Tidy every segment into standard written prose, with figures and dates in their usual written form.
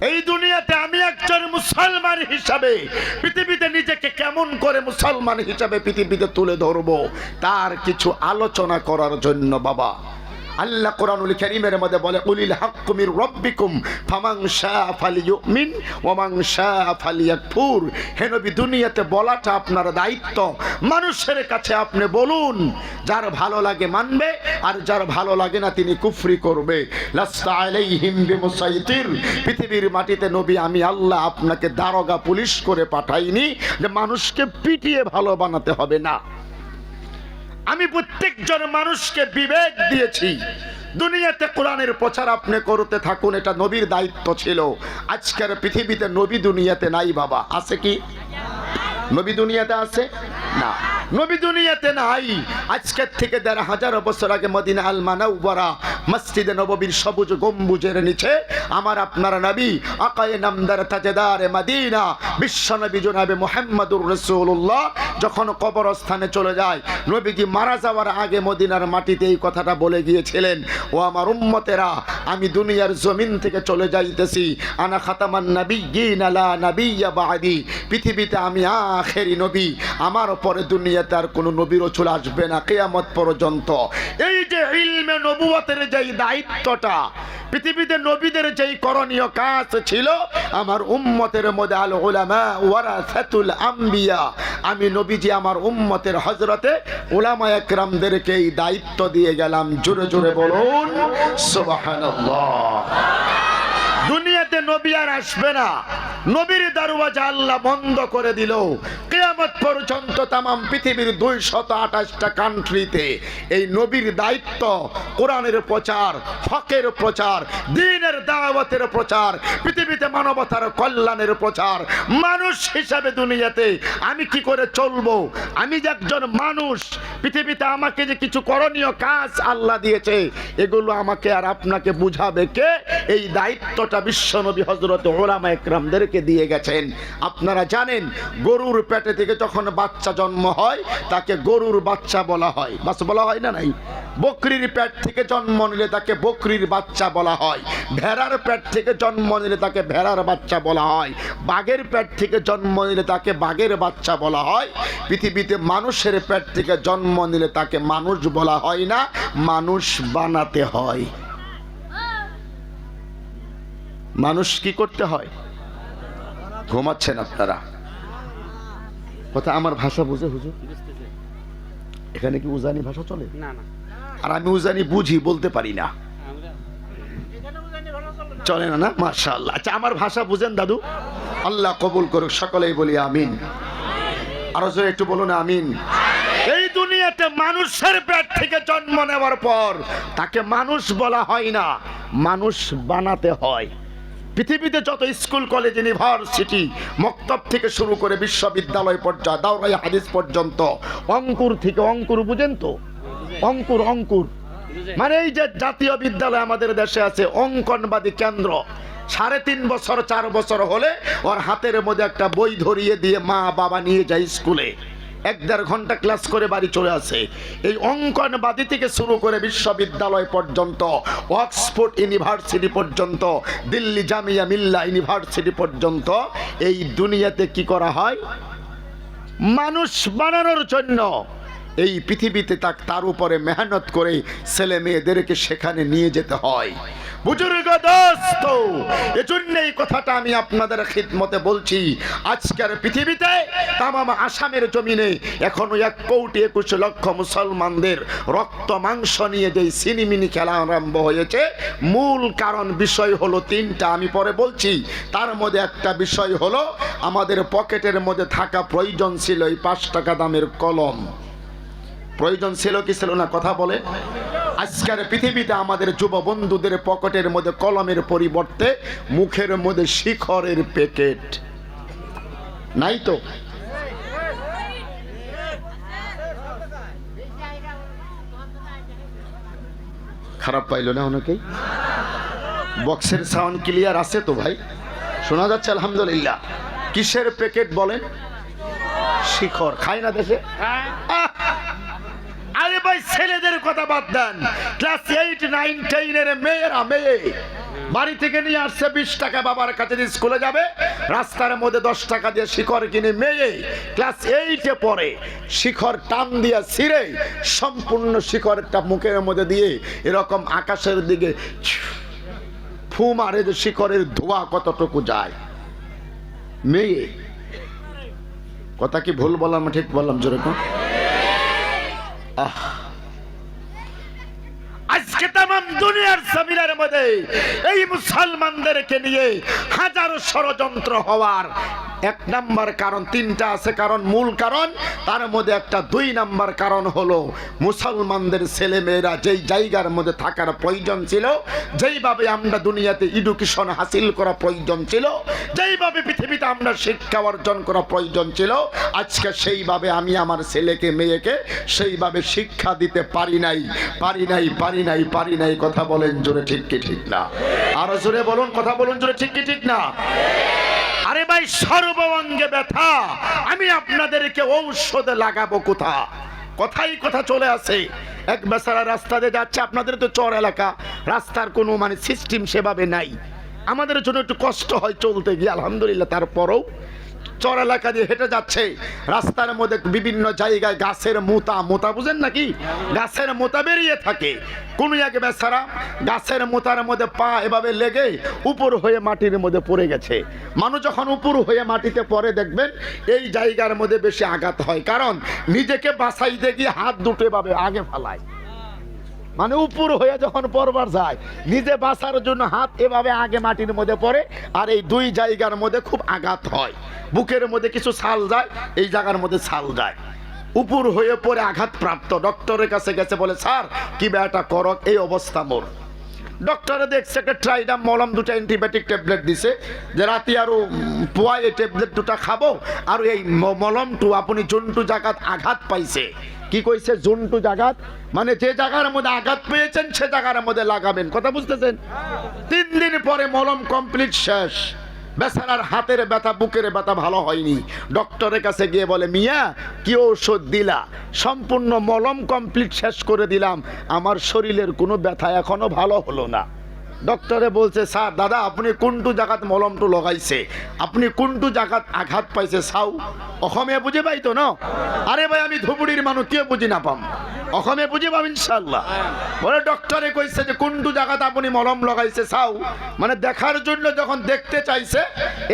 এই দুনিয়াতে আমি একজন মুসলমান হিসাবে পৃথিবীতে নিজেকে কেমন করে মুসলমান হিসাবে পৃথিবীতে তুলে ধরবো তার কিছু আলোচনা করার জন্য বাবা আল্লাহ কোরআনুল কারীমের মধ্যে বলে উলিল হাক্কু মির রাব্বিকুম ফামান শাআ ফালিয়ুমিন ওয়া মান শাআ ফালিয়াকফুর। হে নবী, দুনিয়াতে বলাটা আপনার দায়িত্ব। মানুষের কাছে আপনি বলুন, যার ভালো লাগে মানবে আর যার ভালো লাগে না তিনি কুফরি করবে। লাস্তা আলাইহিম বিমুসাইতির। পৃথিবীর মাটিতে নবী আমি আল্লাহ আপনাকে দারোগা পুলিশ করে পাঠাইনি যে মানুষকে পিটিয়ে ভালো বানাতে হবে না। আমি প্রত্যেকজন মানুষকে বিবেক দিয়েছি। দুনিয়াতে কোরআনের প্রচার আপনি করতে থাকুন, এটা নবীর দায়িত্ব ছিল। আজকের পৃথিবীতে নবী দুনিয়াতে নাই বাবা। আছে কি নবী দুনিয়াতে আছে? না, নবী দুনিয়াতে নাই। আজকের থেকে ১৫০০ বছর আগে মদিনা আল মুনাওয়ারা মসজিদে নববীর সবুজ গম্বুজের নিচে আমার আপনার নবী আকায়ে নামদার তাজদার মদিনা বিশ্বনবী জনাবে মুহাম্মদুর রাসূলুল্লাহ যখন কবরস্থানে চলে যায়, নবীজি মারা যাওয়ার আগে মদিনার মাটিতে এই কথাটা বলে গিয়েছিলেন, ও আমার উম্মতেরা, আমি দুনিয়ার জমিন থেকে চলে যাইতেছি। আনা খাতামান নাবিয়্যিন লা নাবিয়্যা বা'দি। পৃথিবীতে আমি আখেরি নবী, আমার পরে দুনিয়াতে আর কোনো নবী রাসূল আসবে না কিয়ামত পর্যন্ত। এই যে ইলমে নবুয়তের যেই দায়িত্বটা, পৃথিবীতে নবীদের যেই করণীয় কাজ ছিল, আমার উম্মতের মধ্যে আল উলামা ওয়ারাসাতুল আম্বিয়া, আমি নবীজি আমার উম্মতের হযরতে উলামা একরামদেরকে এই দায়িত্ব দিয়ে গেলাম। জোরে জোরে বলুন সুবহানাল্লাহ। দুনিয়াতে নবী আর আসবে না, নবীর দরওয়াজা আল্লাহ বন্ধ করে দিল। কিয়ামত পর্যন্ত তামাম পৃথিবীর ২২৮টা কান্ট্রিতে এই নবীর দায়িত্ব কোরআনের প্রচার, হকের প্রচার, দ্বীনের দাওয়াতের প্রচার, পৃথিবীতে মানবতার কল্যাণের প্রচার। মানুষ হিসাবে দুনিয়াতে আমি কি করে চলবো, আমি যে একজন মানুষ, পৃথিবীতে আমাকে যে কিছু করণীয় কাজ আল্লাহ দিয়েছে, এগুলো আমাকে আর আপনাকে বুঝাবে কে? এই দায়িত্বটা বিশ্বনবী হযরত উলামা একরামদেরকে দিয়ে গেছেন। আপনারা জানেন, গরুর পেটে থেকে যখন বাচ্চা জন্ম হয় তাকে গরুর বাচ্চা বলা হয়, বাচ্চা বলা হয় না? নাই। বকরির পেট থেকে জন্ম নিলে তাকে বকরির বাচ্চা বলা হয়। ভেড়ার পেট থেকে জন্ম নিলে তাকে ভেড়ার বাচ্চা বলা হয়। বাঘের পেট থেকে জন্ম নিলে তাকে বাঘের বাচ্চা বলা হয়। পৃথিবীতে মানুষের পেট থেকে জন্ম নিলে তাকে মানুষ বলা হয় না, মানুষ বানাতে হয়। মানুষ কি করতে হয়? ঘুমাচ্ছেন আপনারা? কথা আমার ভাষা বুঝে হুজুর? এখানে কি উজানি ভাষা চলে? না না, আর আমি উজানি বুঝি, বলতে পারি না। চলে না? না, মাশাআল্লাহ। আচ্ছা, আমার ভাষা বুঝেন দাদু? আল্লাহ কবুল করুক, সকলেই বলি আমিন। আরো জোরে একটু বলুন আমিন। এই দুনিয়াতে মানুষের পেট থেকে জন্ম নেওয়ার পর তাকে মানুষ বলা হয় না, মানুষ বানাতে হয়। পৃথিবীতে যত স্কুল, কলেজ, ইউনিভার্সিটি, মক্তব থেকে শুরু করে বিশ্ববিদ্যালয় পর্যায়ে দাওরাই হাদিস পর্যন্ত, অঙ্কুর থেকে, অঙ্কুর বুঝেন তো? অঙ্কুর, অঙ্কুর মানে এই যে জাতীয় বিদ্যালয় আমাদের দেশে আছে, অঙ্কনবাদী কেন্দ্র। ৩.৫ বছর ৪ বছর হলে ওর হাতের মধ্যে একটা বই ধরিয়ে দিয়ে মা বাবা নিয়ে যায় স্কুলে, ১-১.৫ ঘন্টা ক্লাস করে বাড়ি চলে আসে। এই অঙ্কনবাদী থেকে শুরু করে বিশ্ববিদ্যালয় পর্যন্ত, অক্সফোর্ড ইউনিভার্সিটি পর্যন্ত, দিল্লি জামিয়া মিল্লা ইউনিভার্সিটি পর্যন্ত এই দুনিয়াতে কি করা হয়? মানুষ বানানোর জন্য এই পৃথিবীতে তার উপরে মেহনত করে ছেলে মেয়েদেরকে সেখানে নিয়ে যেতে হয়। বুজুর্গ দোস্ত, এজন্য এই কথাটা আমি আপনাদের খিদমতে বলছি। আজকের পৃথিবীতে তামাম আসামের জমিনে এখনো ১,২১,০০,০০০ মুসলমানদের রক্ত মাংস নিয়ে যে সিনিমিনি খেলা আরম্ভ হয়েছে, মূল কারণ বিষয় হলো ৩টা, আমি পরে বলছি। তার মধ্যে একটা বিষয় হলো আমাদের পকেটের মধ্যে থাকা প্রয়োজন ছিল এই ৫ টাকা দামের কলম। প্রয়োজন ছিল কি ছিল না? কথা বলে। আজকের পৃথিবীতে আমাদের যুব বন্ধুদের পকেটের মধ্যে কলমের পরিবর্তে মুখের মধ্যে শিখরের প্যাকেট নাই তো? খারাপ পাইল না অনেকেই? বক্সের সাউন্ড ক্লিয়ার আছে তো ভাই? শোনা যাচ্ছে? আলহামদুলিল্লাহ। কিসের প্যাকেট বলেন? শিখর। খায় না দেশে? আরে ভাই, ছেলেদের কথা বাদ দেন, ক্লাস 8, 9, 10 এর মেয়েরা, মেয়ে বাড়ি থেকে নিয়ে আসছে 20 টাকা বাবার কাছে দিয়ে স্কুলে যাবে, রাস্তার মধ্যে 10 টাকা দিয়ে শিখর কিনে মেয়ে ক্লাস 8-এ পড়ে, শিখর টান দিয়ে ছিঁড়ে সম্পূর্ণ শিখরটা মুখের মধ্যে দিয়ে এরকম আকাশের দিকে ফু মারে যে শিখরের ধোঁয়া কতটুকু যায়। মেয়ে কথা কি ভুল বললাম ঠিক বললাম যেরকম? আজকে তামাম দুনিয়ার জমিনের মধ্যে এই মুসলমানদেরকে নিয়ে হাজারো ষড়যন্ত্র হওয়ার এক নাম্বার কারণ, তিনটা আছে কারণ, মূল কারণ, তার মধ্যে একটা 2 নাম্বার কারণ হলো মুসলমানদের ছেলে মেয়েরা যেই জায়গার মধ্যে থাকার প্রয়োজন ছিল, যেইভাবে আমরা দুনিয়াতে এডুকেশন হাসিল করা প্রয়োজন ছিল, যেইভাবে পৃথিবীতে আমরা শিক্ষা অর্জন করা প্রয়োজন ছিল, আজকে সেইভাবে আমি আমার ছেলেকে মেয়েকে সেইভাবে শিক্ষা দিতে পারি নাই। কথা বলেন জোরে ঠিক কি ঠিক না? আরো জোরে বলুন, কথা বলুন জোরে ঠিক কি ঠিক না? আরে ভাই, সর্বাঙ্গে ব্যথা, আমি আপনাদেরকে ঔষধ লাগাবো কোথায় কথা চলে আসে। এক বেচারা রাস্তা দিয়ে যাচ্ছে, আপনাদের তো চর এলাকা, রাস্তার কোনো মানে সিস্টেম সেভাবে নাই, আমাদের জন্য একটু কষ্ট হয় চলতে গিয়ে, আলহামদুলিল্লাহ তারপরেও চর এলাকা দিয়ে হেঁটে যাচ্ছে, রাস্তার মধ্যে বিভিন্ন জায়গায় গাছের মোতা বুঝেন নাকি, গাছের মোতা বেরিয়ে থাকে। কোন এক বেচারা গাছের মোতার মধ্যে পা এভাবে লেগে উপর হয়ে মাটির মধ্যে পড়ে গেছে। মানুষ যখন উপর হয়ে মাটিতে পড়ে দেখবেন এই জায়গার মধ্যে বেশি আঘাত হয়, কারণ নিজেকে বাঁচাইতে গিয়ে হাত দুটো এভাবে আগে ফেলায়, মানে উপর হয়ে যখন পড়বার যায় নিজে বাঁচার জন্য হাত এভাবে আগে মাটির মধ্যে পড়ে, আর এই 2 জায়গার মধ্যে খুব আঘাত হয়। বুকের মধ্যে কিছু ছাল যায়, এই জায়গার মধ্যে ছাল যায়, উপর হয়ে পড়ে আঘাত প্রাপ্ত। ডক্টরের কাছে গেছে, বলে স্যার কি ব্যাটা করক, এই অবস্থা মোর। ডক্টরে দেখছে একটা ট্রাইডাম মলম, 2টা অ্যান্টিবায়োটিক ট্যাবলেট দিছে, যে রাতে আরো পোয়া এই ট্যাবলেট 2টা খাবো, আর এই মলমটু আপনি জন্টু জায়গাত আঘাত পাইছে। কি কইছে? জন্টু জায়গাত, মানে যে জায়গার মধ্যে আঘাত পেয়েছেন সে জায়গার মধ্যে লাগাবেন, কথা বুঝতেছেন? 3 দিন পরে মলম কমপ্লিট শেষ, বেচারার হাতের ব্যথা বুকের ব্যথা ভালো হয়নি। ডক্টরের কাছে গিয়ে বলে, মিয়া কি ঔষধ দিলা? সম্পূর্ণ মলম কমপ্লিট শেষ করে দিলাম, আমার শরীরের কোনো ব্যথা এখনো ভালো হলো না। ডক্টরে বলছে, স্যার দাদা আপনি কোনটু জায়গাত মলমটু লগাইছে, আপনি কোনটু জায়গাত আঘাত পাইছে চাও? অসমীয়া বুঝে পাই তো না? আরে ভাই আমি ধুবুড়ির মানুষ, কেউ বুঝি না পাম, অসমীয়া বুঝে পাব ইনশাল্লাহ। বলে ডক্টরে কইছে যে কোনটু জায়গাতে আপনি মলম লাগাইছে চাও, মানে দেখার জন্য যখন দেখতে চাইছে,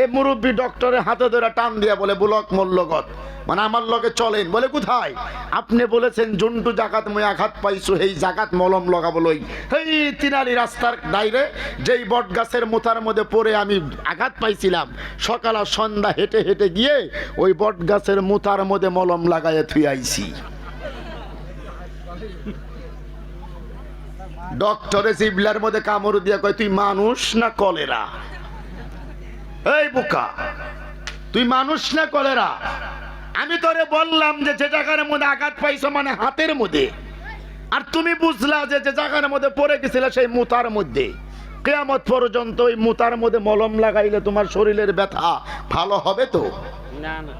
এ মুরব্বী ডক্টরের হাতে ধরে টান দিয়া বলে, বুলক মোল্লগত, মানে আমার লগে চলেন। বলে কোথায়? আপনি বলেছেন জন্টু জাগাত মই আঘাত পাইছো, এই জাগাত মলম লাগাবো লই। এই তিনালি রাস্তার দাইরে যেই বট গাছের মোতার মধ্যে পড়ে আমি আঘাত পাইছিলাম, সকাল আর সন্ধ্যা হেঁটে হেঁটে গিয়ে ওই বট গাছের মোতার মধ্যে মলম লাগাইয়া থুই আইছি। ডক্টরে জিবলার মধ্যে কামড় দিয়া কয়, তুই মানুষ না কলেরা? এই বোকা, তুই মানুষ না কলেরা? আমি তোরে বললাম যে যে জায়গার মধ্যে আঘাত পাইছো মানে হাতের মধ্যে, আর তুমি বুঝলা যে যে জায়গার মধ্যে পড়ে গেছিল সেই মুতার মধ্যে। কিয়ামত পর্যন্ত ওই মুতার মধ্যে মলম লাগাইলে তোমার শরীরের ব্যথা ভালো হবে তো? না না,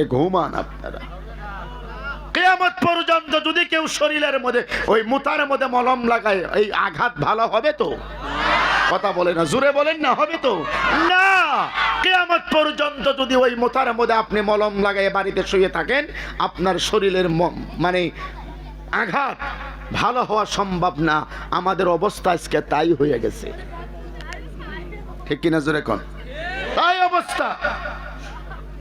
এ ঘুমান আপনারা। কিয়ামত পর্যন্ত যদি কেউ শরীরের মধ্যে ওই মুতার মধ্যে মলম লাগায়, এই আঘাত ভালো হবে তো? কথা বলে না, জোরে বলেন না, হবে তো? না। কিয়ামত পর্যন্ত যদি ওই মুতার মধ্যে আপনি মলম লাগায় বাড়িতে শুয়ে থাকেন, আপনার শরীরের মানে আঘাত ভালো হওয়া সম্ভব না। আমাদের অবস্থা আজকে তাই হয়ে গেছে, ঠিক কিনা জোরে কোন? তাই অবস্থা।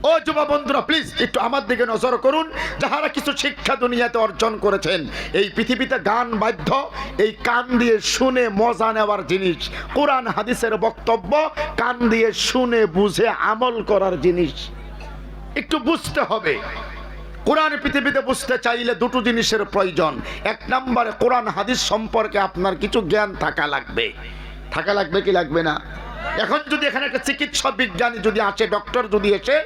ও যুবা বন্ধুরা, প্লিজ একটু আমার দিকে নজর করুন। যাহারা কিছু শিক্ষা দুনিয়াতে অর্জন করেছেন, এই পৃথিবীতে গান বাদ্য এই কান দিয়ে শুনে মজা নেওয়ার জিনিস, কোরআন হাদিসের বক্তব্য কান দিয়ে শুনে বুঝে আমল করার জিনিস। একটু বুঝতে হবে। কোরআন পৃথিবীতে বুঝতে চাইলে 2টো জিনিসের প্রয়োজন। 1 নম্বরে কোরআন হাদিস সম্পর্কে আপনার কিছু জ্ঞান থাকা লাগবে। কি লাগবে না? এখন যদি এখানে একটা চিকিৎসা বিজ্ঞানী যদি আসে, ডক্টর যদি এসে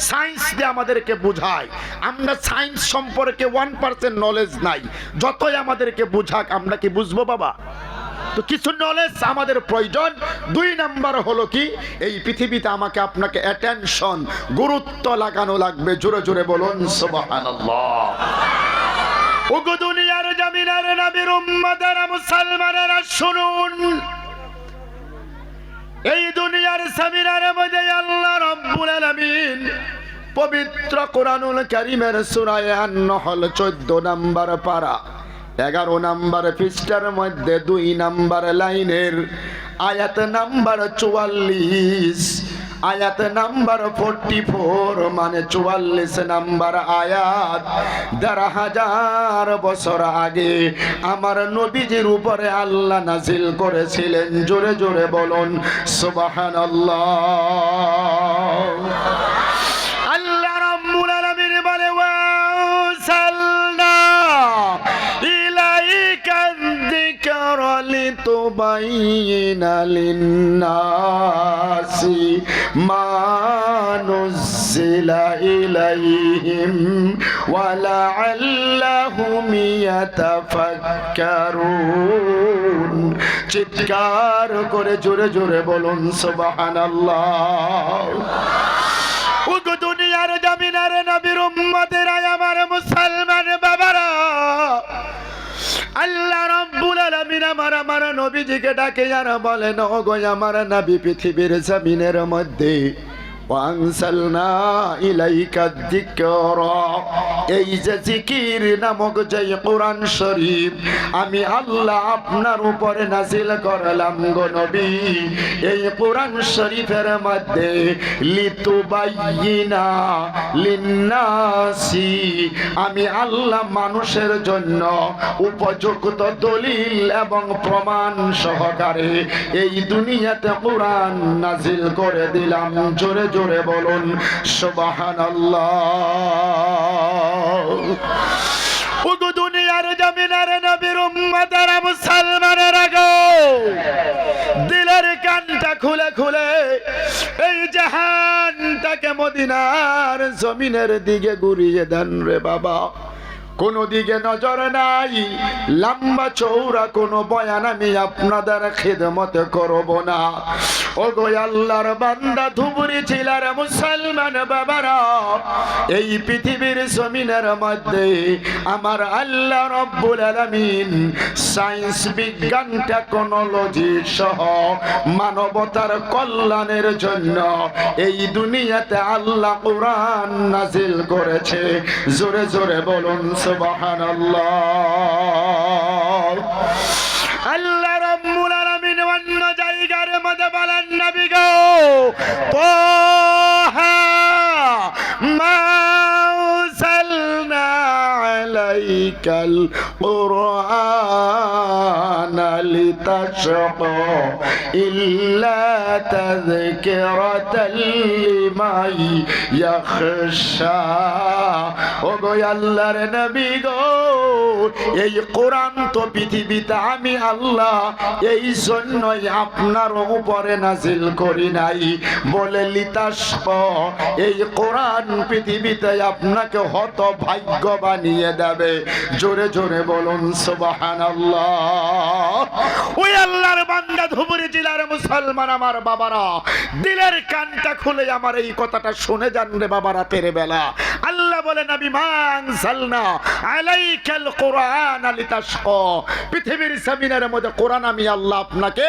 সায়েন্স দিয়ে আমাদেরকে বোঝায়, আমরা সায়েন্স সম্পর্কে 1% নলেজ নাই, যতই আমাদেরকে বোঝাক আমরা কি বুঝবো বাবা? তো কিছু নলেজ আমাদের প্রয়োজন। 2 নাম্বার হলো কি, এই পৃথিবীতে আমাকে আপনাকে অ্যাটেনশন, গুরুত্ব লাগানো লাগবে। জোরে জোরে বলুন সুবহানাল্লাহ। ওগো দুনিয়ার জমিনের নবীর উম্মতেরা, মুসলমানেরা শুনুন, এই দুনিয়ার সামিরার মধ্যে আল্লাহ রাব্বুল আলামিন পবিত্র কোরআনুল কারীমের সূরা আন-নাহল 14 নম্বর পারা 11 নম্বর পৃষ্ঠার মধ্যে 2 নম্বর লাইনের আয়াত নাম্বার 44, আয়াত নাম্বার 44 মানে 44 নাম্বার আয়াত। ১,৫০০ বছর আগে আমার নবীজির উপরে আল্লাহ নাজিল করেছিলেন। জোরে জোরে বলুন সুবহানাল্লাহ। আল্লাহ রাব্বুল আলামিন বলে ওয়াসালনা ইলাইকা যিকরা লিতুবাইয়িনা লিন-নাসি মা নুযিলা ইলাইহিম ওয়া লাআল্লাহুম ইয়াতাফাক্কারুন। চিৎকার করে জোরে জোরে বলুন সুবহানাল্লাহ। ওগো দুনিয়ার জমিনের নবীর উম্মতেরা, আমার মুসলমান বাবারা, আল্লাহ রাব্বুল আলামিন আমার নবীজিকে ডাকে আর বলেন, ওগো আমার নবী, পৃথিবীর জমিনের মধ্যে ওয়ানসালনা ইলাইকা যিকরা, এই যে জিকির নামক যে কোরআন শরীফ আমি আল্লাহ আপনার উপরে নাজিল করলাম গো নবী। এই কোরআন শরীফের মধ্যে লিতুবাইয়িনা লিন-নাসি, আমি আল্লাহ মানুষের জন্য উপযুক্ত দলিল এবং প্রমাণ সহকারে এই দুনিয়াতে কোরআন নাজিল করে দিলাম। জোরে জোরে বলুন সুবহানাল্লাহ। ওগো দুনিয়ার জমিনের নবীর উম্মতেরা, মুসলমানেরা গো, দিলের কানটা খুলে খুলে এই জাহানটাকে মদিনার জমিনের দিকে ঘুরিয়ে দেন রে বাবা। কোন দিকে নজর নাই, লম্বা চৌড়া কোন বয়ান আমি আপনাদের খিদমত করব না। ওগো আল্লাহর বান্দা ধুবুরি ছিলার মুসলমান বাবারা, এই পৃথিবীর জমিনের মধ্যে আমার আল্লাহ রাব্বুল আলামিন সায়েন্স, বিজ্ঞান, টেকনোলজি সহ মানবতার কল্যাণের জন্য এই দুনিয়াতে আল্লাহ কোরআন নাজিল করেছে। জোরে জোরে বলুন সুবহানাল্লাহ। আল্লাহ রাব্বুল আলামিন অন্য জায়গার মধ্যে বলেন, নবী গো, তাহা মা আরসালনা আলাইকাল কুরআনা লিতাশকা ইল্লা তাযকিরাতাল লিমান ইয়াখশা। ওগো আল্লাহর নবী গো, এই কোরআন তো পৃথিবীতে আমি আল্লাহ এই জন্যই আপনার উপরে নাজিল করি নাই বলে লিতাশক, এই কোরআন পৃথিবীতে আপনাকে হতভাগ্য বানিয়ে দেবে। জোরে জোরে বলুন সুবহানাল্লাহ। ওই আল্লাহর বান্দা ধুবুরি জেলার মুসলমান আমার বাবারা, দিলের কানটা খুলে আমার এই কথাটা শুনে যান রে বাবা। রাতের বেলা আল্লাহ বলে, নবী মা আনজালনা আলাইকাল কুরআন লিতাশকা, পৃথিবীর জমিনের মধ্যে কোরআন আমি আল্লাহ আপনাকে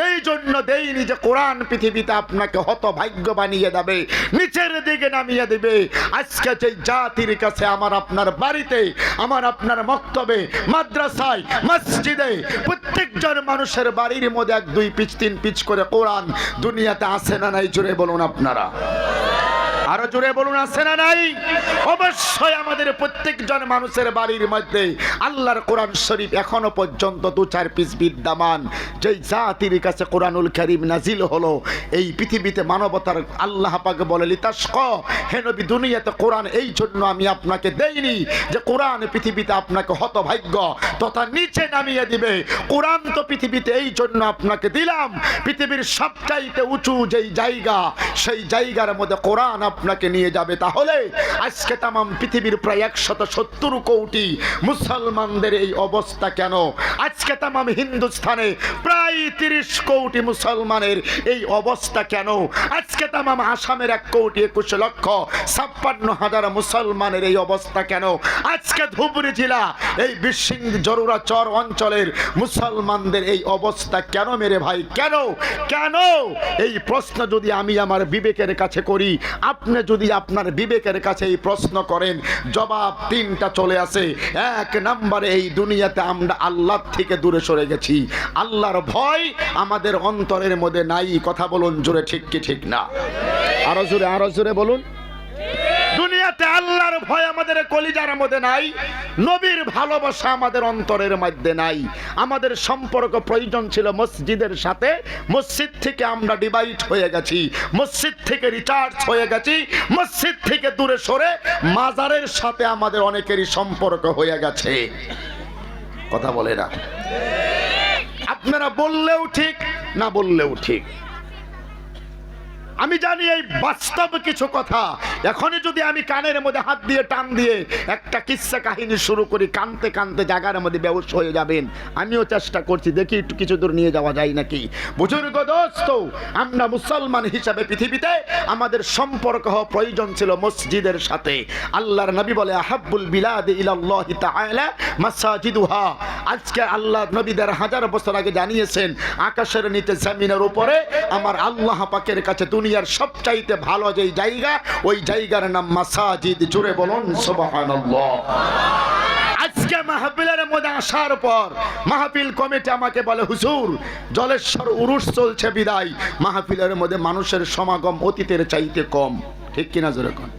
এই জন্য দেইনি যে কোরআন পৃথিবীতে আপনাকে হতভাগ্য বানিয়ে দেবে, নিচের দিকে নামিয়ে দেবে। আজকে যে জাতির কাছে আমার আপনার বাড়িতে, আমার আপনার মক্তবে, মাদ্রাসায়, মসজিদে প্রত্যেকজন মানুষের বাড়ির মধ্যে 1, 2 পিচ 3 পিচ করে কোরআন দুনিয়াতে আছে না নাই? জোরে বলুন আপনারা, আরো জোরে বলুন, আছে না নাই? অবশ্যই আমাদের প্রত্যেকজন মানুষের বাড়ির মধ্যে আল্লাহর কোরআন শরীফ এখনো পর্যন্ত 2-4 পিস বিদ্যমান। যেই জাতির কাছে কোরআনুল কারীম নাজিল হলো, এই পৃথিবীতে মানবতার আল্লাহ পাক বলে, লিতাশক, হে নবী, দুনিয়াতে কোরআন এই জন্য আমি আপনাকে দেইনি যে কোরআন পৃথিবীতে আপনাকে হতভাগ্য তথা নিচে নামিয়ে দিবে। কোরআন তো পৃথিবীতে এই জন্য আপনাকে দিলাম, পৃথিবীর সবচাইতে উঁচু যেই জায়গা, সেই জায়গার মধ্যে কোরআন আপনাকে নিয়ে যাবে। তাহলে আজকে তামাম পৃথিবীর প্রায় 170 কোটি মুসলমানদের এই অবস্থা কেন? আজকে তামাম হিন্দুস্তানে প্রায় 30 কোটি মুসলমানের এই অবস্থা কেন? আজকে তামাম আসামের 1,21,56,000 মুসলমানের এই অবস্থা কেন? আজকে ধুবড়ী জেলা এই বিশৃঙ্খল জরুরা চর অঞ্চলের মুসলমানদের এই অবস্থা কেন মেরে ভাই? কেন কেন? এই প্রশ্ন যদি আমি আমার বিবেকের কাছে করি, আপনি যদি আপনার বিবেকের কাছে এই প্রশ্ন করেন, জবাব 3টা চলে আসে। 1 নম্বরে এই দুনিয়াতে আমরা আল্লাহ থেকে দূরে সরে গেছি, আল্লাহর ভয় আমাদের অন্তরের মধ্যে নাই। কথা বলুন জোরে, ঠিক কি ঠিক না? আরো জোরে বলুন। দুনিয়াতে আল্লাহর ভয় আমাদের কলিজার মধ্যে নাই, নবীর ভালোবাসা আমাদের অন্তরের মধ্যে নাই। আমাদের সম্পর্ক প্রয়োজন ছিল মসজিদের সাথে, মসজিদ থেকে আমরা ডিভাইড হয়ে গেছি, মসজিদ থেকে রিচার্জ হয়ে গেছি, মসজিদ থেকে দূরে সরে মাজারের সাথে আমাদের অনেকেরই সম্পর্ক হয়ে গেছে। কথা বলে না? আপনারা বললেও ঠিক, না বললেও ঠিক। আমি জানি এই বাস্তব কিছু কথা। এখনই যদি আমি কানের মধ্যে হাত দিয়ে টান দিয়ে একটা কিস্সা কাহিনী শুরু করি, কানতে কানতে জায়গার মধ্যে বেহুশ হয়ে যাবেন। আমিও চেষ্টা করছি, দেখি একটু কিছু দূর নিয়ে যাওয়া যায় নাকি। বুজুর্গ দোস্ত, আমরা মুসলমান হিসাবে পৃথিবীতে আমাদের সম্পর্ক হওয়া প্রয়োজন ছিল মসজিদের সাথে। আল্লাহর নবী বলে, আহাব্বুল বিলাদি ইলাল্লাহি তাআলা মাসাজিদুহা। আজকে আল্লাহ নবী 1000 বছর আগে জানিয়েছেন, আকাশের নিচে জমিনের উপরে আমার আল্লাহ পাকের কাছে দুনিয়ার সবচাইতে ভালো যেই জায়গা, ওই জায়গার নাম মাসাজিদ। জোরে বলুন সুবহানাল্লাহ। আজকে মাহফিলের মধ্যে আসার পর মাহফিল কমিটি আমাকে বলে, হুজুর জলেশ্বর উরুস চলছে বিদায়, মাহফিলের মধ্যে মানুষের সমাগম অতীতের চাইতে কম। ঠিক কিনা জোরে কোন?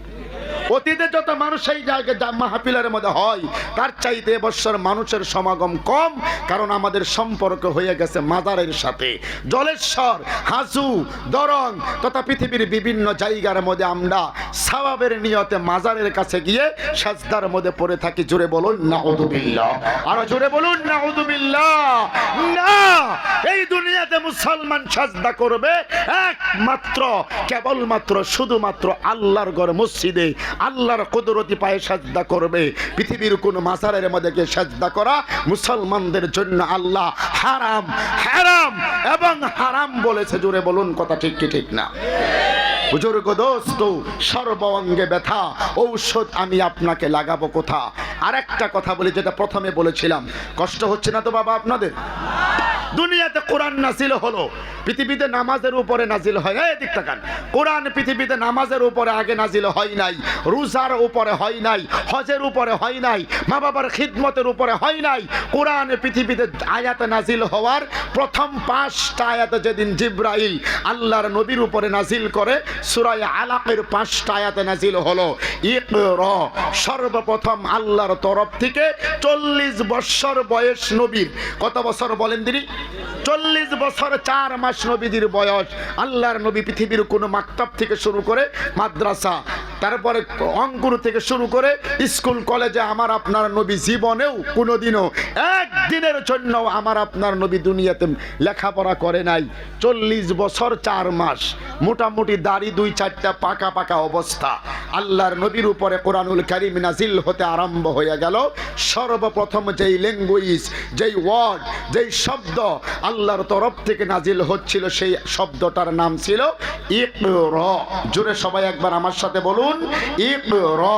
অতীতে যত মানুষ এই জায়গায় মাহফিলের মধ্যে হয়, তার চাইতে এবছর মানুষের সমাগম কম। কারণ আমাদের সম্পর্ক হয়ে গেছে মাজারের সাথে। জলেশ্বর, হাজু, দরং তথা পৃথিবীর বিভিন্ন জায়গার মধ্যে আমরা সওয়াবের নিয়তে মাজারের কাছে গিয়ে সাজদার মধ্যে পড়ে থাকি। জোরে বলুন নাউযুবিল্লাহ। আরো জোরে বলুন নাউযুবিল্লাহ। না, এই দুনিয়াতে মুসলমান সাজদা করবে একমাত্র কেবলমাত্র শুধুমাত্র আল্লাহর ঘর মসজিদে, আল্লাহর কুদরতি পায়ে সাজদা করবে। পৃথিবীর কোন মাজারের মধ্যে গিয়ে সাজদা করা মুসলমানদের জন্য আল্লাহ হারাম, হারাম এবং হারাম বলেছে। জোরে বলুন কথা ঠিক কি ঠিক না? বুজুর্গ দোস্ত, সর্ব অঙ্গে ব্যথা, ঔষধ আমি আপনাকে লাগাবো কোথা? আর একটা কথা বলি, যেটা প্রথমে বলেছিলাম, কষ্ট হচ্ছে না তো বাবা আপনাদের? দুনিয়াতে কোরআন নাজিল হলো, পৃথিবীতে নামাজের উপরে নাজিল হয়। এই দিক তাকান, কোরআন পৃথিবীতে নামাজের উপরে আগে নাজিল হয় নাই, রোজার উপরে হয় নাই, হজের উপরে হয় নাই, মা বাবার খিদমতের উপরে হয় নাই। কোরআন পৃথিবীতে আয়াতে নাজিল হওয়ার প্রথম 5টা আয়াতে যেদিন জিব্রাইল আল্লাহর নবীর উপরে নাজিল করে, সূরা আলাকের 5টা আয়াতে নাজিল হলো ইকরা। সর্বপ্রথম আল্লাহর তরফ থেকে 40 বছর বয়স নবীর। কত বছর বলেন দিদি? 40 বছর 4 মাস নবীদের বয়স। আল্লাহর নবী পৃথিবীর কোনো মাকতাব থেকে শুরু করে মাদ্রাসা, তারপরে অঙ্কুর থেকে শুরু করে স্কুল কলেজে আমার আপনার নবী জীবনেও কোনোদিনও একদিনের জন্য আমার আপনার নবী দুনিয়াতে লেখাপড়া করে নাই। 40 বছর 4 মাস, মোটামুটি দাড়ি 2-4টা পাকা পাকা অবস্থা। আল্লাহর নবীর উপরে কোরআনুল কারীম নাজিল হতে আরম্ভ হয়ে গেল। সর্বপ্রথম যেই ল্যাঙ্গুয়েজ, যেই ওয়ার্ড, যেই শব্দ আল্লাহর তরফ থেকে নাজিল হচ্ছিল, সেই শব্দটার নাম ছিল ইকরা। জোরে সবাই একবার আমার সাথে বলুন ইকরা।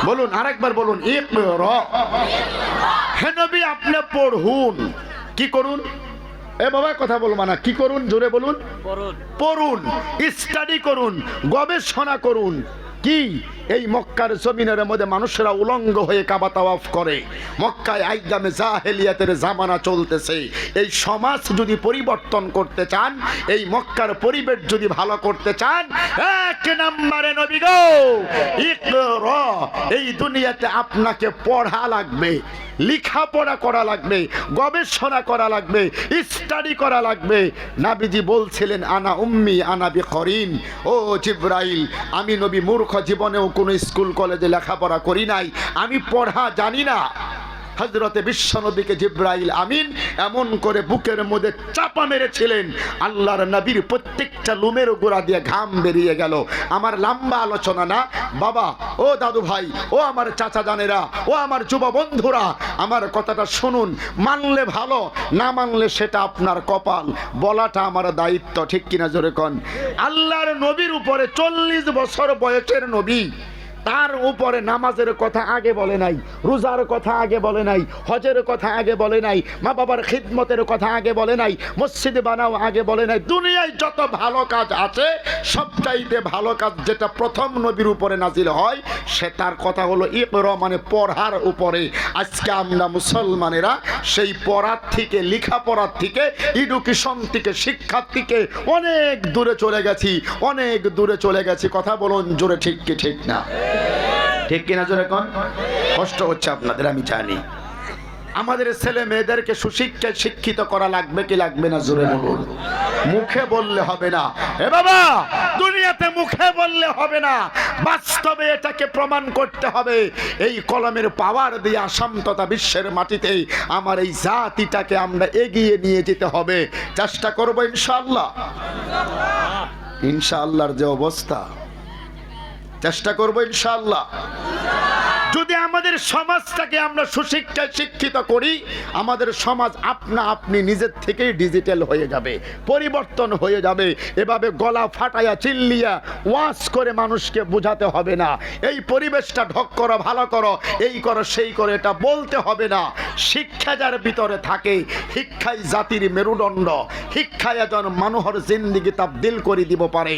বলুন আরেকবার বলুন ইকরা। হে নবী আপনি পড়ুন। কি করুন? এ বাবা কথা বলবো না, কি করুন? জোরে বলুন পড়ুন, স্টাডি করুন, গবেষণা করুন। কি এই মক্কার জমিনের মধ্যে মানুষেরা উলঙ্গ হয়ে কাবা তাওয়াফ করে। মক্কায় আইয়ামে জাহেলিয়াতের জামানা চলতেছে। এই সমাজ যদি পরিবর্তন করতে চান, এই মক্কার পরিবেশ যদি ভালো করতে চান, 1 নম্বরে নবী গো ইকরা। এই দুনিয়াতে আপনাকে পড়া লাগবে, লেখাপড়া করা লাগবে, গবেষণা করা লাগবে, স্টাডি করা লাগবে। নবীজি বলছিলেন আনা উম্মি আনা বিকরিন। ও জিব্রাইল, আমি নবী মূর্খ, জীবনেও কোনো স্কুল কলেজে লেখাপড়া করি নাই, আমি পড়া জানি না। হযরতে বিশ্বনবীকে জিবরাইল আমিন এমন করে বুকের মধ্যে চাপা মেরেছিলেন, আল্লাহর নবীর প্রত্যেকটা লোমের গোড়া দিয়ে ঘাম বেরিয়ে গেল। আমার লম্বা আলোচনা না বাবা, ও দাদু ভাই, ও আমার চাচা জানেরা, ও আমার যুব বন্ধুরা, আমার কথাটা শুনুন। মানলে ভালো, না মানলে সেটা আপনার কপাল, বলাটা আমার দায়িত্ব, ঠিক কিনা জোরে কোন? আল্লাহর নবীর উপরে 40 বছর বয়সের নবী, তার উপরে নামাজের কথা আগে বলে নাই, রোজার কথা আগে বলে নাই, হজের কথা আগে বলে নাই, মা বাবার খিদমতের কথা আগে বলে নাই, মসজিদ বানাও আগে বলে নাই। দুনিয়ায় যত ভালো কাজ আছে সবচাইতে ভালো কাজ যেটা প্রথম নবীর উপরে নাজিল হয় সে তার কথা হলো ইকরা, মানে পড়ার উপরে। আজকে আমরা মুসলমানেরা সেই পড়ার থেকে, লেখাপড়ার থেকে, এডুকেশন থেকে, শিক্ষার থেকে অনেক দূরে চলে গেছি, অনেক দূরে চলে গেছি। কথা বলুন জোরে, ঠিক কি ঠিক না? ঠিক কিনা জোরে কোন? কষ্ট হচ্ছে আপনাদের আমি জানি। আমাদের ছেলে মেয়েদেরকে সুশিক্ষায় শিক্ষিত করা লাগবে কি লাগবে না? জোরে বলুন। মুখে বললে হবে না এ বাবা, দুনিয়াতে মুখে বললে হবে না, বাস্তবে এটাকে প্রমাণ করতে হবে। এই কলমের পাওয়ার দিয়ে আসাম তথা বিশ্বের মাটিতে আমার এই জাতিটাকে আমরা এগিয়ে নিয়ে যেতে হবে। চেষ্টা করবো ইনশাআল্লাহ। ইনশাআল্লাহর যে অবস্থা, চেষ্টা করবো ইনশাআল্লাহ। যদি আমাদের সমাজটাকে আমরা সুশিক্ষায় শিক্ষিত করি, আমাদের সমাজ আপনা আপনি নিজের থেকেই ডিজিটাল হয়ে যাবে, পরিবর্তন হয়ে যাবে। এভাবে গলা ফাটাইয়া চিল্লিয়া ওয়াজ করে মানুষকে বোঝাতে হবে না। এই পরিবেশটা ঢক করো, ভালো করো, এই করো, সেই করো, এটা বলতে হবে না। শিক্ষা যার ভিতরে থাকে, শিক্ষাই জাতির মেরুদণ্ড। শিক্ষায় একজন মানুহর জিন্দিগি তাবদিল করে দিব পারে।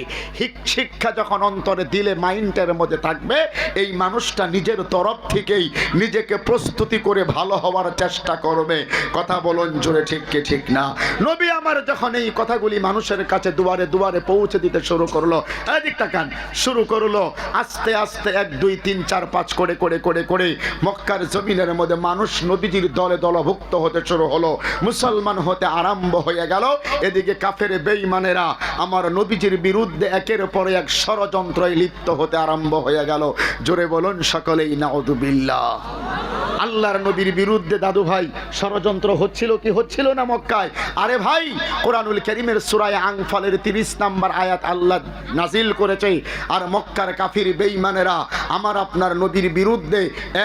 শিক্ষা যখন অন্তরে দিলে, মাইন্ডের মধ্যে থাকবে, এই মানুষটা নিজের তরফ থেকেই নিজেকে প্রস্তুতি করে ভালো হওয়ার চেষ্টা করবে। কথা বলুন জোরে, ঠিক কি ঠিক না? নবী আমার যখন এই কথাগুলি মানুষের কাছে দুয়ারে দুয়ারে পৌঁছে দিতে শুরু করলো, এদিক তাকান, শুরু করলো আস্তে আস্তে 1 2 3 4 5 করে করে করে করে মক্কার জমিনের মধ্যে মানুষ নবীজির দলে দলভুক্ত হতে শুরু হলো, মুসলমান হতে আরম্ভ হয়ে গেল। এদিকে কাফের বেঈমানেরা আমার নবীজির বিরুদ্ধে একের পর এক ষড়যন্ত্রে লিপ্ত হতে আরম্ভ হয়ে গেল। জোরে বলুন সকলেই নাউযুবিল্লাহ। আল্লাহর নবীর বিরুদ্ধে দাদু ভাই ষড়যন্ত্র হচ্ছিল কি হচ্ছিল না মক্কায়? আরে ভাই, কোরআনুল কারীমের সূরা আনফালের 30 নম্বর আয়াত আল্লাহ নাজিল করেছে। আর মক্কার কাফির বেঈমানেরা আমার আপনার নবীর বিরুদ্ধে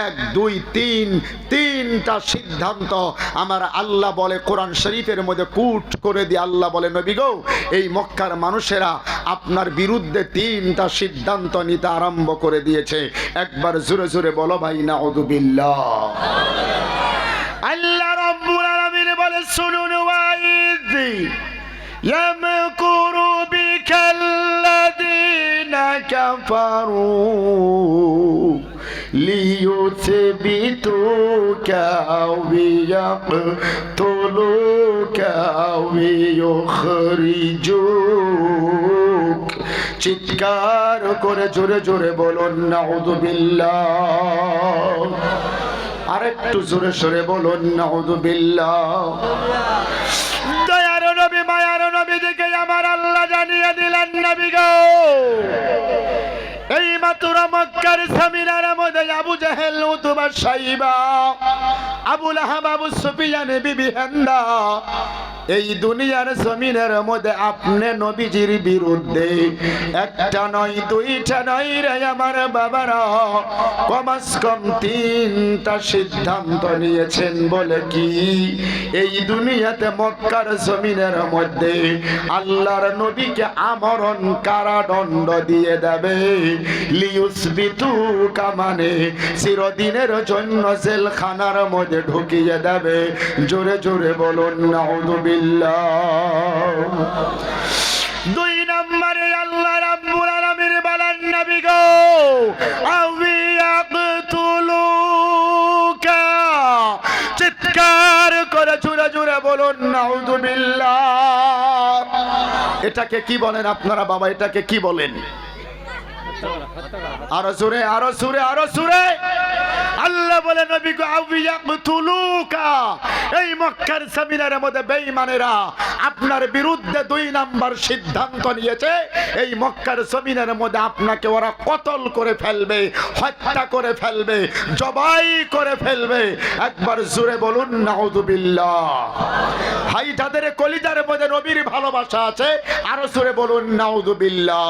1 2 3 তিনটা সিদ্ধান্ত আমার আল্লাহ বলে কোরআন শরীফের মধ্যে কুট করে দিয়ে আল্লাহ বলে, নবী গো, এই মক্কার মানুষেরা আপনার বিরুদ্ধে 3টা সিদ্ধান্ত নিতে আরম্ভ করে দিয়েছে। একবার জোরে জোরে বলো ভাই নাউযুবিল্লাহ। আল্লাহ রাব্বুল আলামিন বলে, শুনুন, ওয়াইদ ইয়ামকুরু বিকাল্লাযীনা কাফারু লিয়ুসবিতুকা আও ইয়াকতুলুকা আও ইউখরিজুক। চিৎকার করে জোরে জোরে বলুন নাউযুবিল্লাহ। আরেকটু জোরে সরে বলুন নাউযুবিল্লাহ। দয়ার নবী, মায়ার নবী দিকে আমার আল্লাহ জানিয়ে দিলেন, নবী গো, এই মাত্র মক্কার জমিনের মধ্যে আবু জাহেল, উতবা, শাইবা, আবু লাহাব, আবু সুফিয়ান, বিবি হিন্দা এই দুনিয়ার জমিনের মধ্যে আপনি নবীজির বিরুদ্ধে একটা নয়, দুইটা নয় রে আমার বাবারা, কমাস কম 3টা সিদ্ধান্ত নিয়েছেন। বলে কি? এই দুনিয়াতে মক্কার জমিনের মধ্যে আল্লাহর নবীকে আমরণ কারাদণ্ড দিয়ে দেবে। লিয়ুসবিতুকা মানে চিরদিনের জন্য জেলখানার মধ্যে ঢুকিয়ে দেবে। জোরে জোরে বলুন নাউযুবিল্লাহ। 2 নম্বরে আল্লাহ রাব্বুল আলামিন বলেন, নবী গো, আবিয়াকতুলুকা। চিৎকার করে জোরে জোরে বলুন নাউযুবিল্লাহ। এটাকে কি বলেন আপনারা বাবা? এটাকে কি বলেন? আরো সুরে, আরো সুরে, আরো সুরে। আল্লাহ বলে নবী গো আউয়াকতুলুকা, এই মক্কার জমিনের মধ্যে বেঈমানেরা আপনার বিরুদ্ধে 2 নাম্বার সিদ্ধান্ত নিয়েছে। এই মক্কার জমিনের মধ্যে আপনাকে ওরা কতল করে ফেলবে, হত্যা করে ফেলবে, জবাই করে ফেলবে। একবার জোরে বলুন নাউযুবিল্লাহ। ভাই যাদের কলিজার মধ্যে নবীর ভালোবাসা আছে আরো জোরে বলুন নাউযুবিল্লাহ।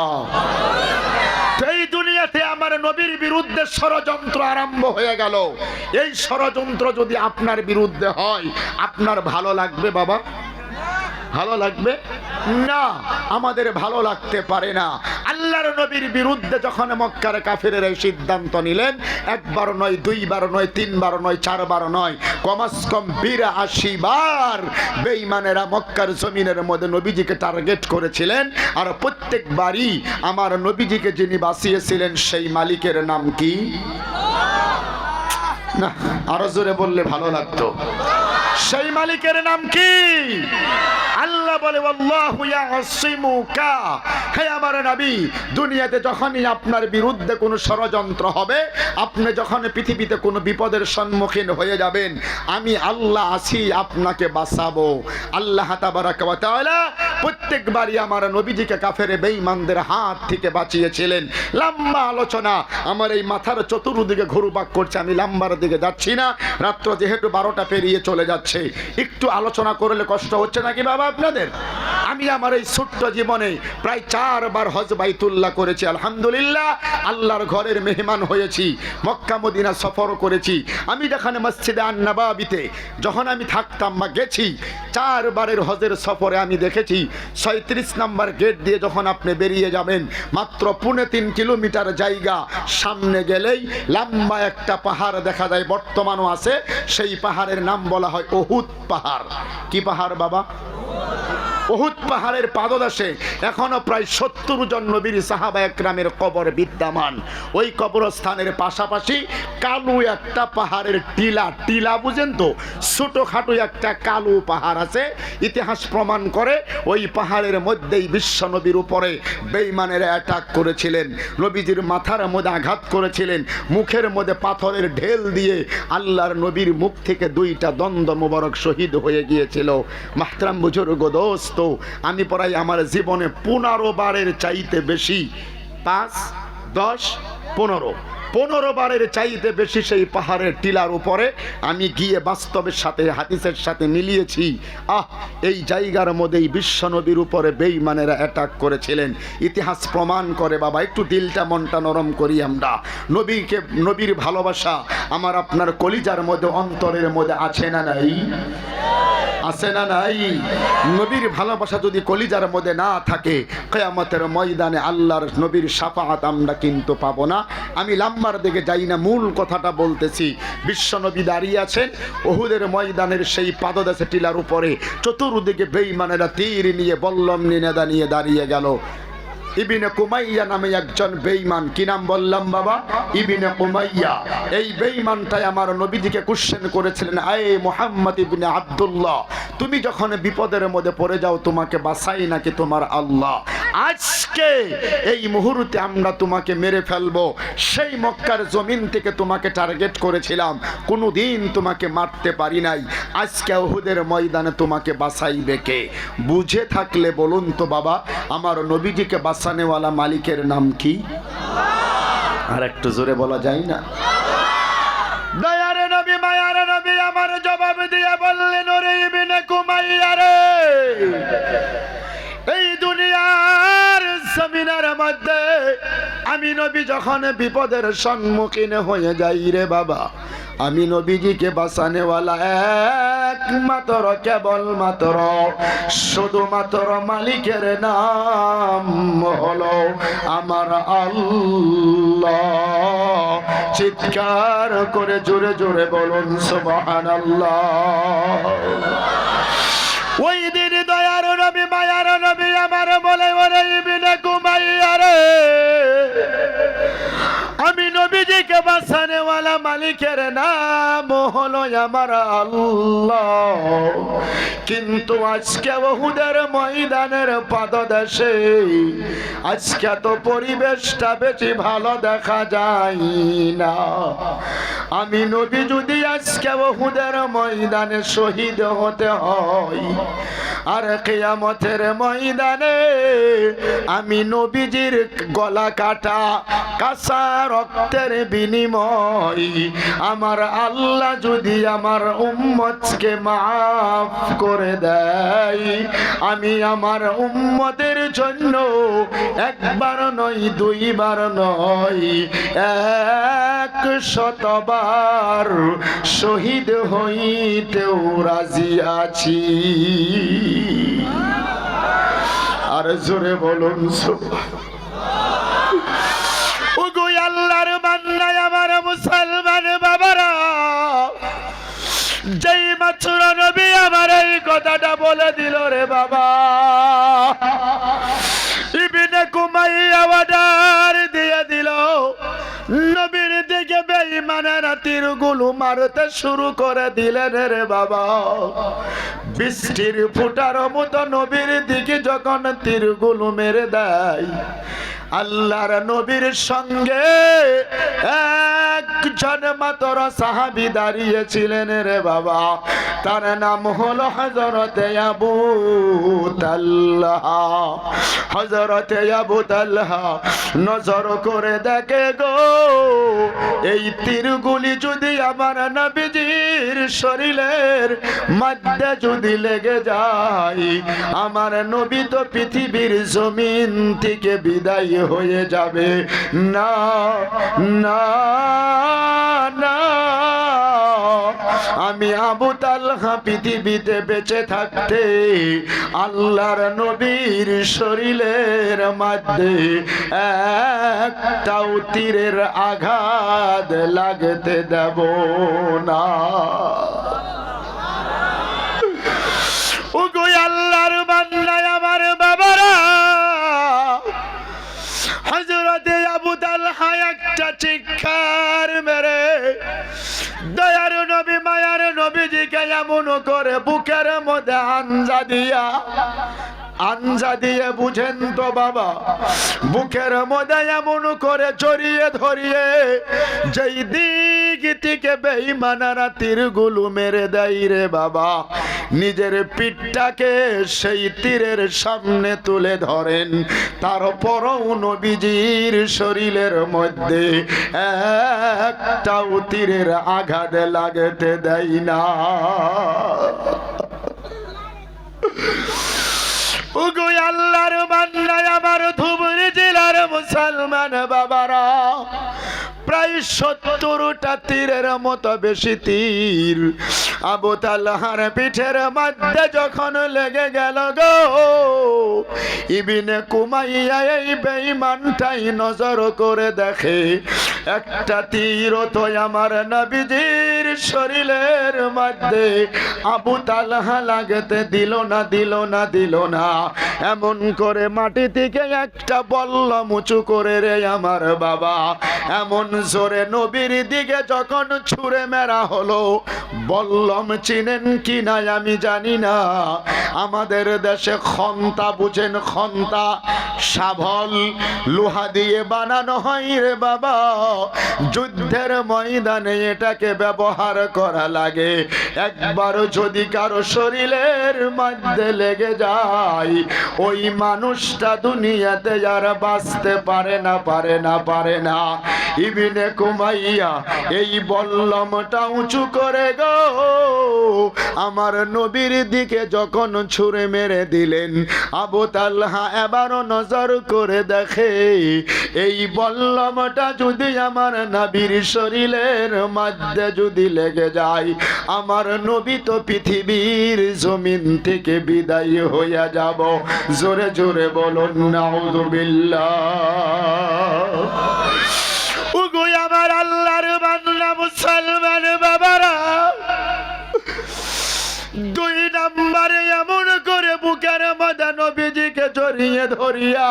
এই দুনিয়াতে আমার নবীর বিরুদ্ধে ষড়যন্ত্র আরম্ভ হয়ে গেল। এই ষড়যন্ত্র যদি আপনার বিরুদ্ধে হয় আপনার ভালো লাগবে বাবা? ভালো লাগবে না, আমাদের ভালো লাগতে পারে না। আল্লাহর নবীর বিরুদ্ধে যখন মক্কার কাফেরেরা এই সিদ্ধান্ত নিলেন, 1 বার নয়, 2 বার নয়, 3 বার নয়, 4 বার নয়, কমস কম 82 বার বেঈমানেরা মক্কার জমিনের মধ্যে নবীজিকে টার্গেট করেছিলেন। আর প্রত্যেকবারই আমার নবীজিকে যিনি বাঁচিয়েছিলেন সেই মালিকের নাম কি? না, আরো জোরে বললে ভালো লাগতো। সেই মালিকের নাম কি? আল্লাহ বলে আল্লাহু ইয়াসিমুকা। হে আমার নবী, দুনিয়াতে যখনই আপনার বিরুদ্ধে কোনো ষড়যন্ত্র হবে, আপনি যখন পৃথিবীতে কোনো বিপদের সম্মুখীন হয়ে যাবেন, আমি আল্লাহ আছি আপনাকে বাঁচাবো। আল্লাহ তাবারাকা ওয়া তাআলা প্রত্যেকবারই আমার নবীজিকে কাফের বেঈমানদের হাত থেকে বাঁচিয়েছিলেন। লম্বা আলোচনা, আমার এই মাথার চতুর্দিকে ঘুরপাক করছে, আমি লম্বার দিকে যাচ্ছি না। রাত্র যেহেতু 12টা পেরিয়ে চলে যাচ্ছে, একটু আলোচনা করলে কষ্ট হচ্ছে নাকি বাবা আপনাদের? আমি আমার এই ছোট্ট জীবনে প্রায় 4 বার হজ বাইতুল্লাহ করেছি, আলহামদুলিল্লাহ। আল্লাহর ঘরের মেহমান হয়েছি, মক্কা মদিনা সফর করেছি। আমি যেখানে মসজিদে আন-নববীতে যখন আমি থাকতাম বা গেছি, 4 বারের হজের সফরে আমি দেখেছি 37 নম্বর গেট দিয়ে যখন আপনি বেরিয়ে যাবেন, মাত্র 3.5 কিলোমিটার জায়গা সামনে গেলেই লম্বা একটা পাহাড় দেখা যায়, বর্তমানও আছে। সেই পাহাড়ের নাম বলা হয় উহুদ পাহাড়। কি পাহাড় বাবা? উহুদ পাহাড়ের পাদদেশে এখনো প্রায় 70 জন নবীর সাহাবা একরামের কবর বিদ্যমান। ওই কবরস্থানের পাশাপাশি কালো একটা পাহাড়ের টিলা বুঝেন তো, ছোটখাটো একটা কালো পাহাড় আছে। ইতিহাস প্রমাণ করে ওই পাহাড়ের মধ্যেই বিশ্ব নবীর উপরে বেঈমানেরা অ্যাটাক করেছিলেন, নবীজির মাথার মধ্যে আঘাত করেছিলেন, মুখের মধ্যে পাথরের ঢেল দিয়ে আল্লাহর নবীর মুখ থেকে 2টা দন্ত মোবারক শহীদ হয়ে গিয়েছিল। মাহতারাম বুজুর্গ দোস্ত, আমি পড়াই আমার জীবনে 15 বারের চাইতে বেশি, 5, 10, 15 বারের চাইতে বেশি সেই পাহাড়ের টিলার উপরে আমি গিয়ে বাস্তবের সাথে হাদিসের সাথে মিলিয়েছি। এই জায়গার মধ্যেই বিশ্ব নবীর উপরে বেঈমানেরা অ্যাটাক করেছিলেন। ইতিহাস প্রমাণ করে বাবা, একটু দিলটা মনটা নরম করি আমরা। নবীর ভালোবাসা আমার আপনার কলিজার মধ্যে অন্তরের মধ্যে আছে না নাই? আছে না নাই? নবীর ভালোবাসা যদি কলিজার মধ্যে না থাকে, কিয়ামতের ময়দানে আল্লাহর নবীর শাফাআত আমরা কিন্তু পাবো না। আমি লম্বার দিকে যাই না, মূল কথাটা বলতেছি। বিশ্ব নবী দাঁড়িয়ে আছেন উহুদের ময়দানের সেই পাদদেশে টিলার উপরে, চতুর্দিকে বেঈমানেরা তীর নিয়ে বল্লম নিয়ে দাঁড়িয়ে গেল। ইবনে কুমাইয়া নামে একজন বেঈমান। কি নাম বললাম বাবা? ইবনে কুমাইয়া। এই বেঈমানটাই আমার নবীজিকে কোশ্চেন করেছিলেন, আয়ে মুহাম্মদ ইবনে আব্দুল্লাহ, তুমি যখন বিপদের মধ্যে পড়ে যাও তোমাকে বাঁচাই নাকি তোমার আল্লাহ? আজকে এই মুহূর্তে আমরা তোমাকে মেরে ফেলবো। সেই মক্কার জমিন থেকে তোমাকে টার্গেট করেছিলাম, কোনোদিন তোমাকে মারতে পারি নাই। আজকে উহুদের ময়দানে তোমাকে বাঁচাইবে কে? বুঝে থাকলে বলুন তো বাবা, আমার নবীজিকে বাঁচানেওয়ালা মালিকের নাম কি? আর একটু জোরে বলা যায় না? দয়ার নবী মায়ার নবী আমার জবাব দিয়ে বললেন, ওরে ইবনে কুমাইয়া রে, এই দুনিয়ার জমিনের মধ্যে আমি নবী যখন বিপদের সম্মুখীন হয়ে যাই রে বাবা, আমি নবীজিকে বাঁচানেওয়ালা একমাত্র কেবলমাত্র শুধুমাত্র মালিকের নাম হলো আমার আল্লাহ। চিৎকার করে জোরে জোরে বলুন সুবহানাল্লাহ। ওই দিন দয়ার নবী মায়ার নবী আমার বলে, ওরে ইবনে কুমাইয়া রে, আমি নবীজিকে বাঁচানেওয়ালা মালিকের নাম হলো আমার আল্লাহ। কিন্তু আজকে উহুদের ময়দানের পাদদেশে আজকে তো পরিবেশটা বেশি ভালো দেখা যায় না। আমি নবী যদি আজকে উহুদের ময়দানে শহীদ হতে হয়, আর কিয়ামতের ময়দানে আমি নবীজির গলা কাটা কাঁচা রক্তের বিনিময় আমার আল্লাহ যদি আমার উম্মতকে মাফ করে দেয়, আমি আমার উম্মতের জন্য একবার নয় দুইবার নয় 100বার শহীদ হইতেও রাজি আছি। আর জোরে বলুন ওগো আল্লাহর বান্দা আমার মুসলমান বাবারা, যেই মাত্র নবী আমার এই কথাটা বলে দিল রে বাবা, ইবনে কুমাইয়া অর্ডার দিয়ে দিল, নবীর দিকে বেঈমানেরা তীরগুলো মারতে শুরু করে দিলেন রে বাবা। বৃষ্টির ফোঁটার মতো নবীর দিকে যখন তীরগুলো মেরে দেয়, আল্লাহর নবীর সঙ্গে একজন মাত্র সাহাবী দাঁড়িয়েছিলেন রে বাবা, তার নাম হলো হযরতে আবু তালহা। হযরতে আবু তালহা নজর করে দেখে গো, এই তীরগুলি যদি আমার নবীজির শরীরের মধ্যে যদি লেগে যায়, আমার নবী তো পৃথিবীর জমিন থেকে বিদায় হয়ে যাবে। না না না, আমি আবু তালহা পৃথিবীতে বেঁচে থাকতে আল্লাহর নবীর শরীরের মধ্যে একটাও তীরের আঘাত লাগতে দেব না। ওগো আল্লাহর বান্দা আমার বাবারা, হযরতে আবু তালহা একটা চিৎকার মেরে দয়ার নবী মায়ার নবীজিকে এমন করে বুকের মধ্যে আঞ্জা দিয়ে বুঝেন তো বাবা, বুকের মধ্যে এমন করে জড়িয়ে ধরিয়ে যেই দিক থেকে বেঈমানেরা তীরগুলো মেরে দেয় রে বাবা, নিজের পিঠটাকে সেই তীরের সামনে তুলে ধরেন, তারপরও নবীজির শরীরের মধ্যে একটাও তীরের আঘাত লাগতে দেয় না। ওগো আল্লাহর বান্দা আমার ধুবড়ি জেলার মুসলমান বাবারা, প্রায় 70টা তীরের মতো বেশি তীর আবু তালহার পিঠের মধ্যে যখন লেগে গেল গো, ইবনে কুমাইয়া এই বেঈমানটাই নজর করে দেখে একটা তীর তো আমার নবীজির শরীরের মধ্যে আবু তালহা লাগতে দিল না। এমন করে মাটি থেকে একটা বল্লম উঁচু করে রে আমার বাবা, এমন জোরে নবীর দিকে যখন ছুঁড়ে মেরা হলো, বল্লম চিনেন কি না আমি জানি না, আমাদের দেশে খন্তা বুঝেন, খন্তা শাবল লোহা দিয়ে বানানো হয় রে বাবা, যুদ্ধের ময়দানে এটাকে ব্যবহার করা লাগে। একবার যদি কারো শরীরের মধ্যে লেগে যায়, ওই মানুষটা দুনিয়াতে আর বাঁচতে পারে না। ইবনে কুমাইয়া এই বল্লমটা উঁচু করে গো আমার নবীর দিকে যখন ছুঁড়ে মেরে দিলেন, আবু তালহা এবারও নজর করে দেখে এই বল্লমটা যদি আমার নবীর শরীরের মধ্যে যদি লেগে যায়, আমার নবী তো পৃথিবীর জমিন থেকে বিদায় হইয়া যাব। জোরে জোরে বলুন নাউযুবিল্লাহ। ওগো আমার আল্লাহর বান্দা মুসলমান বাবারা, 2 নম্বরে এমন করে বুকের মধ্যে নবীজিকে জড়িয়ে দিয়ে ধরিয়া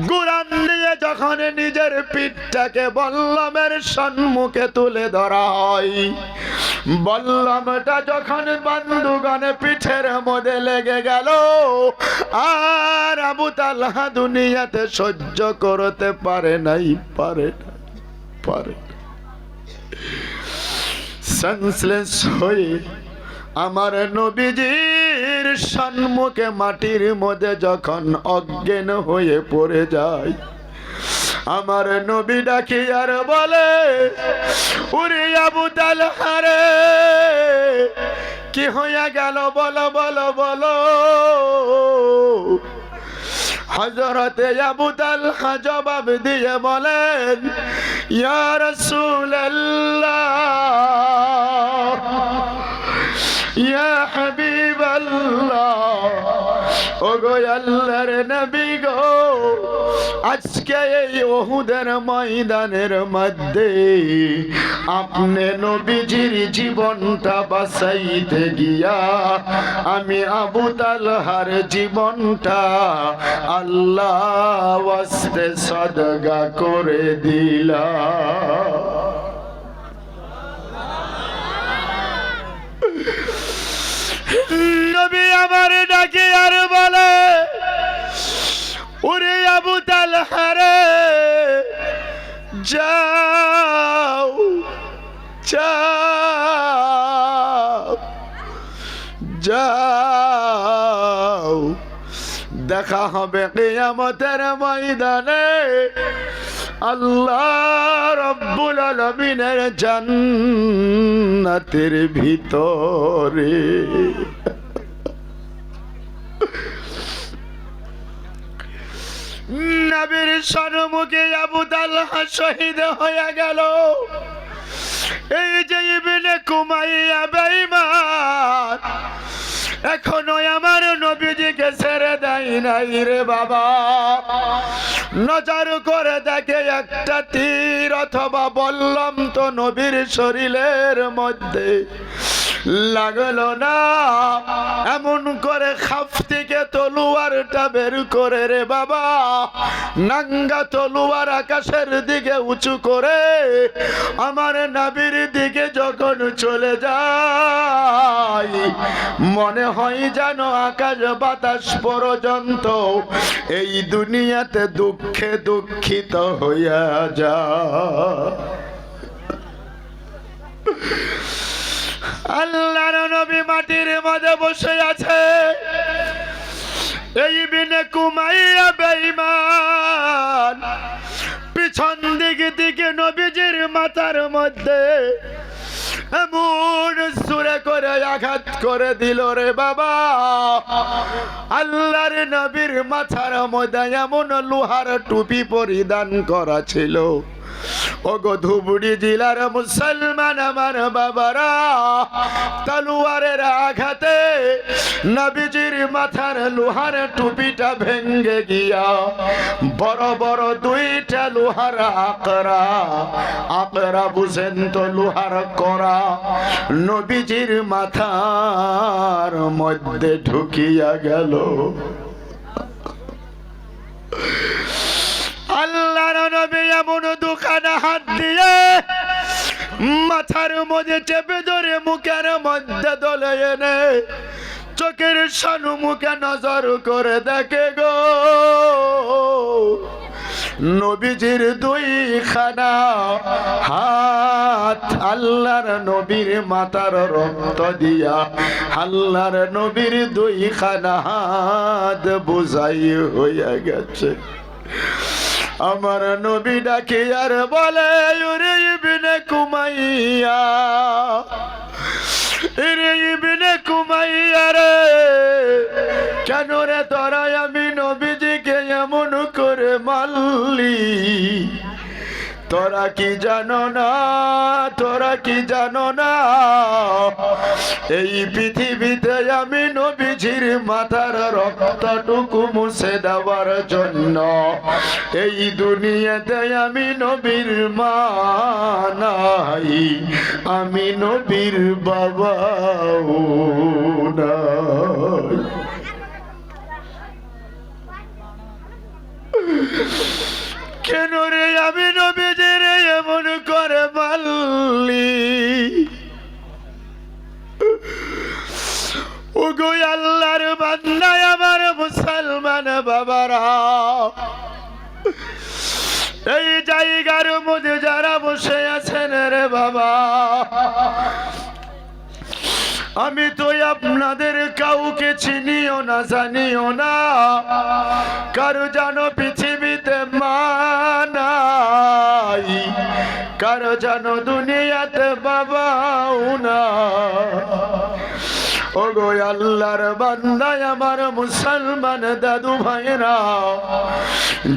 কুরআন দিয়ে যখন নিজের পিঠটাকে বল্লমের সম্মুখে তুলে ধরা হয়, বল্লমটা যখন বন্ধুগণে পিঠের মধ্যে লেগে গেল, আর আবু তালহা দুনিয়াতে সহ্য করতে পারে নাই, পারে সেন্সলেস হয়ে আমার নবীজির সম্মুখে মাটির মধ্যে যখন অজ্ঞান হয়ে পড়ে যায়, আমার নবী ডাকি আর বলে, ওরে আবু তালহা রে, কি হয়ে গেল বলো বলো বলো। হযরতে আবু তালহা জবাব দিয়ে বলেন, ইয়া রাসূলুল্লাহ, ইয়া হাবিবাল্লাহ, ওগো আল্লাহর নবী গো, আজকে এই উহুদের ময়দানের মধ্যে আপনি নবীজির জীবনটা বাঁচাইতে গিয়া আমি আবু তালহার জীবনটা আল্লাহ ওয়াস্তে সদকা করে দিলাম। নবী আমার ডাকে আর বলে, ওরে আবু তালহা রে, যাও যাও যাও, দেখা হবে কিয়ামতের ময়দানে আল্লাহ রাব্বুল আলামিনের জান্নাতের ভিতরে। নবীর সম্মুখে আবু তালহা শহীদ হয়ে গেল। এই যে ইবনে কুমাইয়া বেঈমান এখনো আমার নবীজিকে ছেড়ে দেয় নাই রে বাবা। নজর করে দেখে একটা তীর অথবা বললাম তো নবীর শরীরের মধ্যে লাগলো না। এমন করে খাপ থেকে তলোয়ারটা বের করে রে বাবা, নাঙ্গা তলোয়ার আকাশের দিকে উঁচু করে আমার নবীর দিকে যখন চলে যায়, মনে হয় যেন আকাশ বাতাস পর্যন্ত এই দুনিয়াতে দুঃখে দুঃখিত হইয়া যায়। আল্লাহর নবী মাটির মধ্যে বসে আছে। এই ইবনে কুমাইয়া বেঈমান পিছন দিকে নবীজির মাথার মধ্যে এমন জোরে করে আঘাত করে দিল রে বাবা। আল্লাহর নবীর মাথার মধ্যে এমন লোহার টুপি পরিধান করা ছিল। ওগো ধুবুড়ি জেলার মুসলমান আমার বাবারা, তলোয়ারের আঘাতে নবীজির মাথার লোহার টুপিটা ভেঙে গিয়া বড় বড় দুইটা লোহার আকরা বুঝেন তো, লোহার করা নবীজির মাথার মধ্যে ঢুকিয়া গেল। আল্লাহর নবী এমন দুখানা হাত দিয়ে মাথার মধ্যে চেপে ধরে মুখের মধ্যে দলে এনে চোখের সম্মুখে নজর করে দেখে গো, নবীজির দুইখানা হাত আল্লাহর নবীর মাথার রক্ত দিয়া আল্লাহর নবীর দুইখানা হাত বোঝাই হইয়া গেছে। আমার নবী ডাকে আর বলে, ওরে ইবনে কুমাইয়া, রে ইবনে কুমাইয়া রে, কেন রে তোরা আমি নবীজিকে এমন করে মারলি? তোরা কি জানো না, তোরা কি জানো না, এই পৃথিবীতে আমি নবীজির মাথার রক্তটুকু মুছে দেওয়ার জন্য এই দুনিয়াতে আমি নবীর মা নাই, আমি নবীর বাবাও নাই। কেন রে আমি নবীজির এমন করে বললি? ওগো আল্লাহর বান্দা আমার মুসলমান বাবারা, এই জায়গার মধ্যে যারা বসে আছেন রে বাবা, আমি তো আপনাদের কাউকে চিনিও না জানিও না, কারো জানো পৃথিবীতে মা নাই, কারো জানো দুনিয়াতে বাবাও না। ওগো আল্লাহর বান্দা আমার মুসলমান দাদু ভাইরা,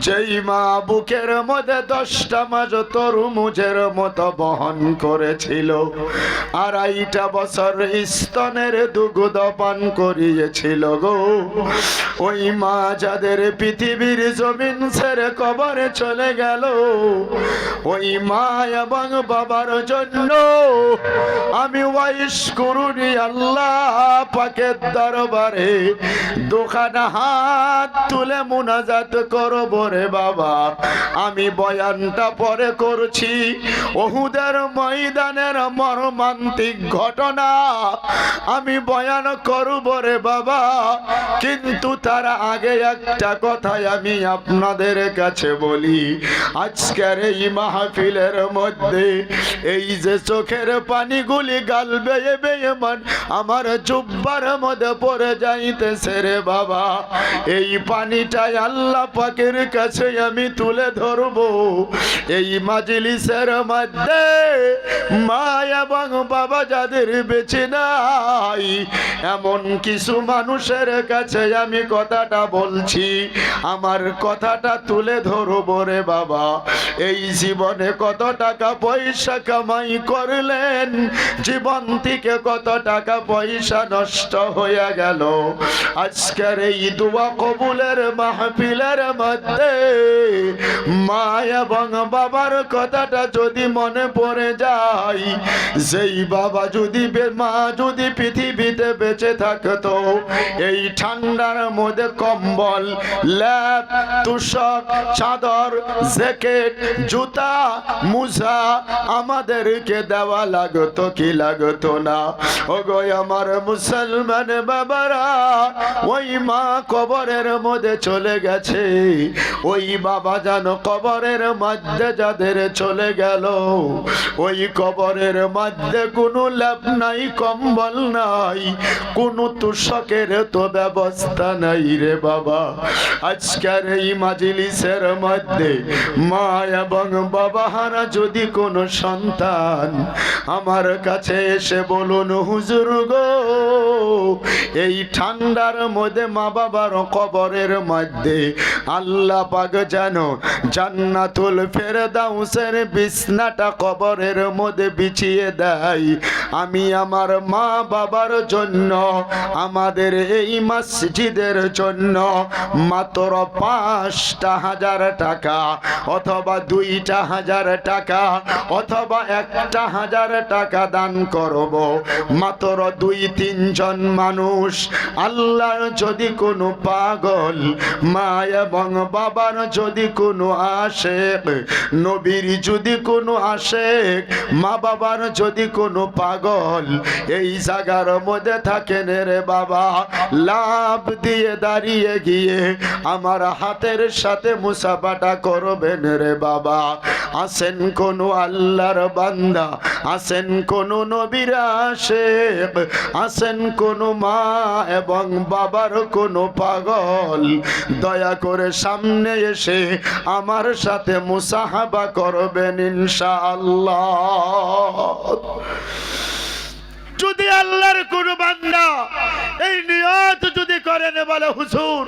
যেই মা বুকের মধ্যে 10টা মাস তরমুজের মতো বহন করেছিল, 2.5 বছর স্তনের দুগ্ধ পান করিয়েছিল গো, ওই মা যাদের পৃথিবীর জমিন ছেড়ে কবরে চলে গেল, ওই মা এবং বাবার জন্য আমি ওয়াইশ করুনি আল্লাহ পাকের দরবারে, দুখানা হাত তুলে মুনাজাত করব রে বাবা। আমি বয়ানটা পরে করছি, উহুদের ময়দানের মর্মান্তিক ঘটনা আমি বয়ান করব রে বাবা, কিন্তু তার আগে একটা কথাই আমি আপনাদের কাছে বলি। আজকের এই মাহফিলের মধ্যে এই যে চোখের পানিগুলি গাল বেয়ে বেয়ে আমার জুব্বার মধ্যে পড়ে যাইতেছে রে বাবা, এই পানিটাই আল্লাহ পাকের কাছে আমি তুলে ধরবো। এই মাজলিসের মধ্যে মা এবং বাবা যাদের বেঁচে নাই, এমন কিছু মানুষের কাছে আমি কথাটা বলছি, আমার কথাটা তুলে ধরবো রে বাবা। এই জীবনে কত টাকা পয়সা কামাই করলেন, জীবন থেকে কত টাকা পয়সা নষ্ট হয়ে গেল, আজকের এই দোয়া কবুলের মাহফিলের মধ্যে মা এবং বাবার কথাটা যদি মনে পড়ে যায়, যেই বাবা যদি মা যদি পৃথিবীতে বেঁচে থাকতো, এই ঠান্ডার মধ্যে কম্বল, ল্যাপ, তুষক, চাদর, জ্যাকেট, জুতা, মোজা আমাদেরকে দেওয়া লাগতো কি লাগতো না? ওগো আমার মুসলমান বাবারা, ওই মা কবরের মধ্যে চলে গেছে, ওই বাবা জানো কবরের মধ্যে যাদের চলে গেল, ওই কবরের মধ্যে কোনো ল্যাপ নাই, কম্বল নাই, কোনো তুষকের তো ব্যবস্থা নাই রে বাবা। আজকের এই মাজলিসের মধ্যে মা এবং বাবা হারা যদি কোনো সন্তান আমার কাছে এসে বলুন, হুজুর গো, এই ঠান্ডার মধ্যে মা বাবার কবরের মধ্যে আল্লাহ পাক যেন জান্নাতুল ফেরদাউসের বিছনাটা কবরের মধ্যে বিছিয়ে দেয়, আমি আমার মা বাবার জন্য, আমাদের এই মসজিদের জন্য মাত্র 5,000 টাকা অথবা 2,000 টাকা অথবা 1,000 টাকা দান করব। মাত্র 2-3 জন মানুষ, আল্লাহর যদি কোনো পাগল মা এবং বাবার যদি কোনো আশেক, নবীর যদি কোনো আশেক, মা বাবার যদি কোনো পাগল এই জায়গার মধ্যে থাকেন রে বাবা, লাভ দিয়ে দাঁড়িয়ে গিয়ে আমার হাতের সাথে মুসাফাটা করবেন রে বাবা। আসেন কোন আল্লাহর বান্দা, আসেন কোন নবীর আশেক, আসেন কোন মা এবং বাবার কোন পাগল, দয়া করে সামনে এসে আমার সাথে মুসাহাবা করবেন ইনশাআল্লাহ। যদি আল্লাহর কোন বান্দা এই নিয়ত যদি করেন, বলে হুজুর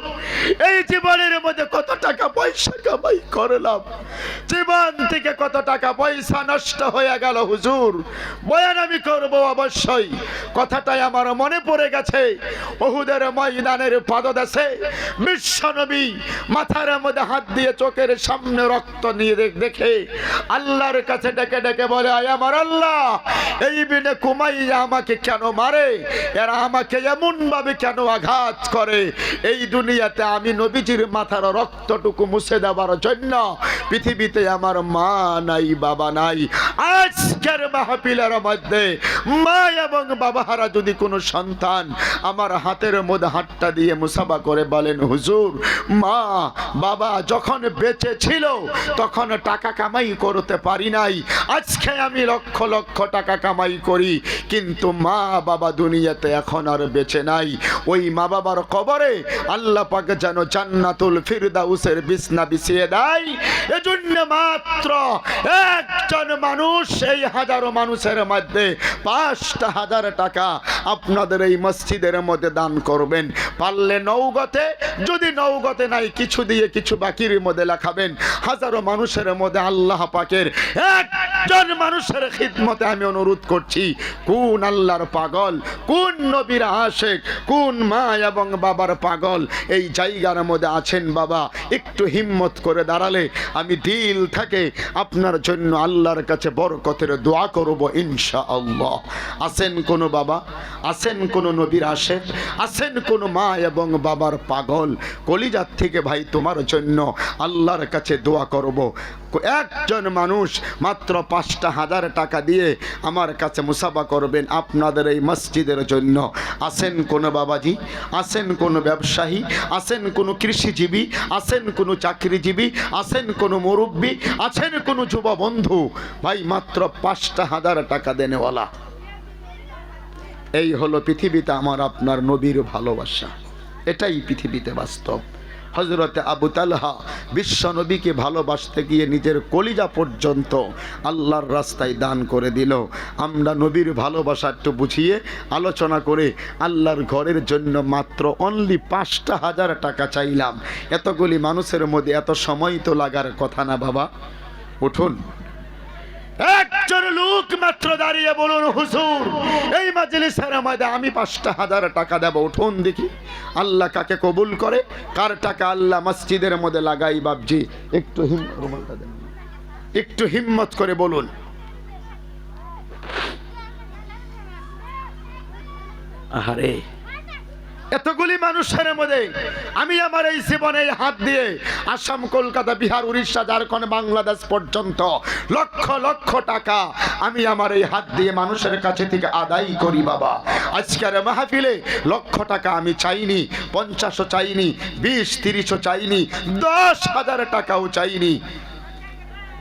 এই জীবনের মধ্যে কত টাকা পয়সা কামাই করলাম, জীবন থেকে কত টাকা পয়সা নষ্ট হয়ে গেল, হুজুর বয়ান আমি করব অবশ্যই, কথাটাই আমার মনে পড়ে গেছে। উহুদের ময়দানের পাদদেশে বিশ্বনবী মাথার মধ্যে হাত দিয়ে চোখের সামনে রক্ত নিয়ে দেখে আল্লাহর কাছে ডেকে ডেকে বলে, আয় আমার আল্লাহ, এই বিনে কুমাইয়া আমাকে কেন মারে, এরা আমাকে এমন ভাবে কেন আঘাত কাজ করে এই দুনিয়াতে আমি নবীজির মাথার রক্তটুকু মুছে দেওয়ার জন্য পৃথিবীতে আমার মা নাই বাবা নাই। আজকের মাহফিলের মধ্যে মা এবং বাবাহারা যদি কোনো সন্তান আমার হাতের মধ্যে হাতটা দিয়ে মুসাফা করে বলেন হুজুর মা বাবা যখন বেঁচে ছিল তখন টাকা কামাই করতে পারি নাই, আজকে আমি লক্ষ লক্ষ টাকা কামাই করি, কিন্তু মা বাবা দুনিয়াতে এখন আর বেঁচে নাই। ওই মা বাবার কবরে আল্লাহ পাক যেন জান্নাতুল ফিরদাউসের বিছনা বিছিয়ে দেয়। এজন্য মাত্র একজন মানুষ এই হাজারো মানুষের মধ্যে 5,000 টাকা আপনাদের এই মসজিদের মধ্যে দান করবেন। পারলে নৌগতে, যদি নৌগতে নাই কিছু দিয়ে কিছু বাকির মধ্যে লেখাবেন। হাজারো মানুষের মধ্যে আল্লাহ পাকের একজন মানুষের খিদমতে আমি অনুরোধ করছি, কোন আল্লাহর পাগল, কোন নবীর আশিক, কোন মা এবং বাবার পাগল এই জায়গার মধ্যে আছেন বাবা, একটু হিম্মত করে দাঁড়ালে আমি দিল থেকে আপনার জন্য আল্লাহর কাছে বরকতের দোয়া করব ইনশাআল্লাহ। আছেন কোন বাবা, আছেন কোন নবীর আশিক, আছেন কোন মা এবং বাবার পাগল, কলিজার থেকে ভাই তোমার জন্য আল্লাহর কাছে দোয়া করব। একজন মানুষ মাত্র 5,000 টাকা দিয়ে আমার কাছে মুসাফা করবেন আপনাদের এই মসজিদের জন্য। আছেন কোন বাবাজি, আছেন কোন ব্যবসায়ী, আছেন কোন কৃষিজীবী, আছেন কোন চাকরিজীবী, আছেন কোন মুরব্বী, আছেন কোন যুব বন্ধু ভাই, মাত্র 5,000 টাকা দেনেওয়ালা। এই হলো পৃথিবীতে আমার আপনার নবীর ভালোবাসা, এটাই পৃথিবীতে বাস্তব। হযরতে আবু তালহা বিশ্ব নবীকে ভালোবাসতে গিয়ে নিজের কলিজা পর্যন্ত আল্লাহর রাস্তায় দান করে দিল। আমরা নবীর ভালোবাসা একটু বুঝিয়ে আলোচনা করে আল্লাহর ঘরের জন্য মাত্র অনলি 5,000 টাকা চাইলাম। এতগুলি মানুষের মধ্যে এত সময় তো লাগার কথা না বাবা। উঠুন, একজন লোক মাত্র দাঁড়িয়ে বলুন হুজুর এই মাজলিসের মধ্যে আমি 5,000 টাকা দেব। উঠুন দেখি আল্লাহ কাকে কবুল করে, কার টাকা আল্লাহ মসজিদের মধ্যে লাগাই বাবজি। একটু হিম্মত করে বলুন। আহারে এতগুলি মানুষের মধ্যে আমি আমার এই জীবনে হাত দিয়ে আসাম, কলকাতা, বিহার, উড়িষ্যা, ঝাড়খণ্ড, বাংলাদেশ পর্যন্ত লক্ষ লক্ষ টাকা আমি আমার এই হাত দিয়ে মানুষের কাছে থেকে আদায় করি বাবা। আজকের মাহফিলে লক্ষ টাকা আমি চাইনি, 50ও চাইনি, 20-30ও চাইনি, 10,000 টাকাও চাইনি।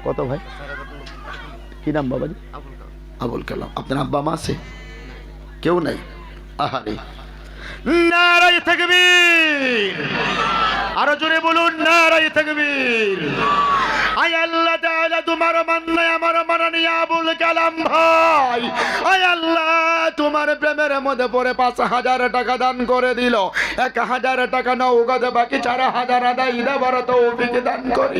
কত ভাই, কি নাম বাবাজি? আবুল কালাম। আপনার আব্বা মা আছে? কেউ নাই? আহারে নারায়ে তাকবীর, আরো জোরে বলুন নারায়ে তাকবীর। আয় আল্লাহ তাআলা তোমার মান্না আমার মাননী আবুল কালাম ভাই, আয় আল্লাহ তোমার প্রেমের মধ্যে পড়ে 5,000 টাকা দান করে দিল। 1,000 টাকা নগদ, বাকি 4,000 আদায় দেওয়ার তৌফিক দান করি।